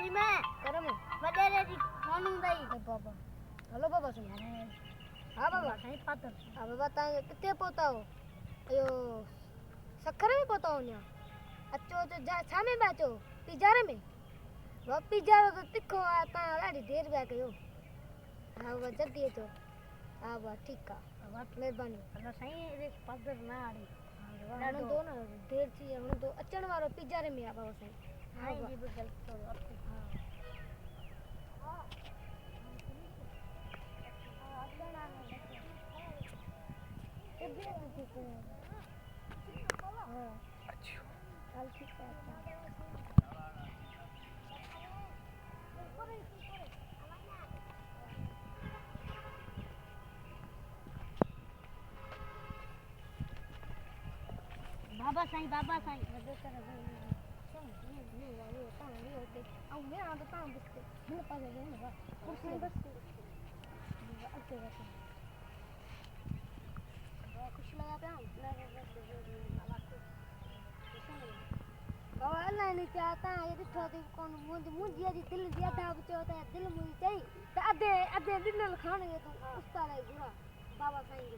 करी मैं करम वडेरे दी फोन दई बाबा हेलो बाबा सुन हां बाबा सही पातर हां बाबा ता किते पहुंचाओ यो सखर में पहुंचाओ न्या अचो तो जा सामे बाचो पिजारे में वो पिजारो तो तिखो आता लाडी देर बा कयो हां वो जल्दी तो हां बा ठीक है बात मेहरबानी अल्लाह सही रे पातर ना आड़ी हां दो ना देर थी हम तो अचण वारो पिजारे में आ बाबा सही हां जी बिल्कुल तो हां बाबा साईं वजह कर और मैं आ तो काम बस मैं पास है ना कुर्सी बस ओके बस खुश लगा पे बाबा अल्लाह ने चाहता है ये तो कौन मुझे दिल दिया था बच्चा होता है दिल मुझे चाहिए तो अधे दिन खाने तो उसका ले बुरा बाबा साईं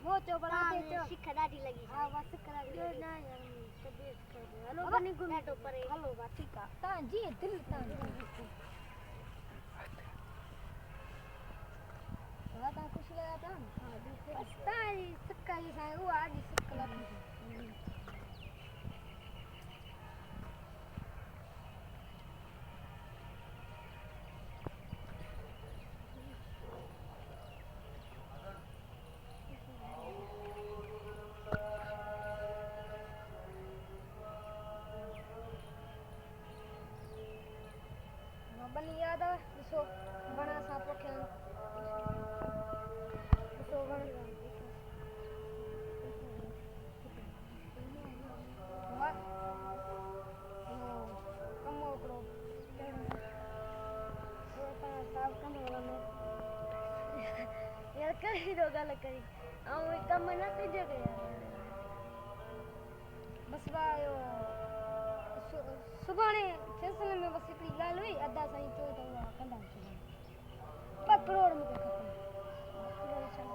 वो चो बड़ा दे सिख दादी लगी हां बस सिख दादी ना यार तबीयत कर हेलो बनी गुने तो परे हेलो बा ठीक है ता जी दिल ता बाबा ता खुश लगा था हां बस ता सिक्का ही साईं वो आज सिक्का लगी बनी याद है सो बना सा पोखे सो बना वाह कमो करो वो ता साफ करने वाला मैं यार करी दो गल करी आओ कम ना तुझे गया बस वायो सुभाणे फैसले में बस हिकिड़ी ॻाल्हि हुई अदा साईं चयो त उहा कंदासीं 2 करोड़ मूंखे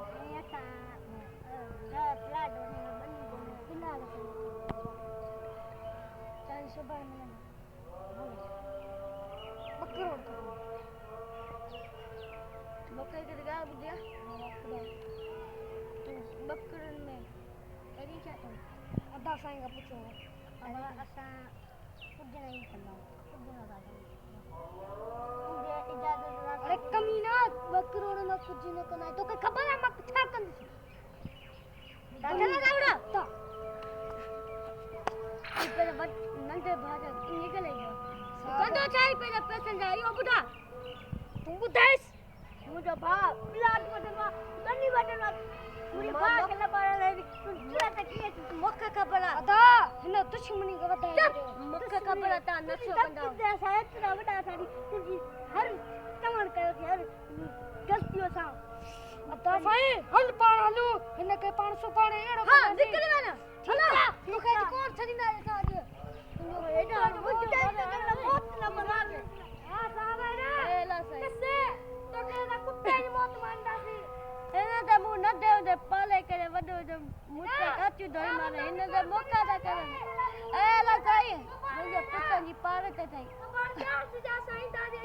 खपनि असां प्लाट वठण बनी कोन्हे किना चाहे सुभाणे मिलंदा 2 करोड़ खपनि मूंखे हिकिड़ी ॻाल्हि ॿुधाए तूं 2 करोड़ में करी छा अथई अदा साईं खां पुछो असां कुछ नहीं करना अरे कमीना 2 करोड़ में कुछ न करना तो के खबर है मत छा कर चला लाउडा तो इधर बट नंदे भाजा निकल गया कंदो चाई पे पैसा जाई ओ बुढ़ा तुम बुधाइस मुझे भा प्लाट वटवा तनी वटवा पूरी भा के लबारा रे तुम पूरा तकिए मक्का खबर अदा हिन दुश्मनी के वधाई मक्का खबर ता न छो कंदा ते शायद तेरा वडा साडी तुजी हर कमण कयो थे हर गलतियों सा अदा भाई हल पाण हलू हिन के 500 पाणे एड़ो हां निकल वना चलो मुखे कोन छदीना सा आज तुमो एडा मुझे करना बहुत न मजाक हां साहब रे एला सही किसे तो केना कुत्ते की मौत मानदासी एना त मु न देव दे पाले करे वडो जो मुते काचू धोई मारे इन दे मौका दा करे एला सही मुझे पुछन जी पार ते थई पर क्या सुजा साईं दा दे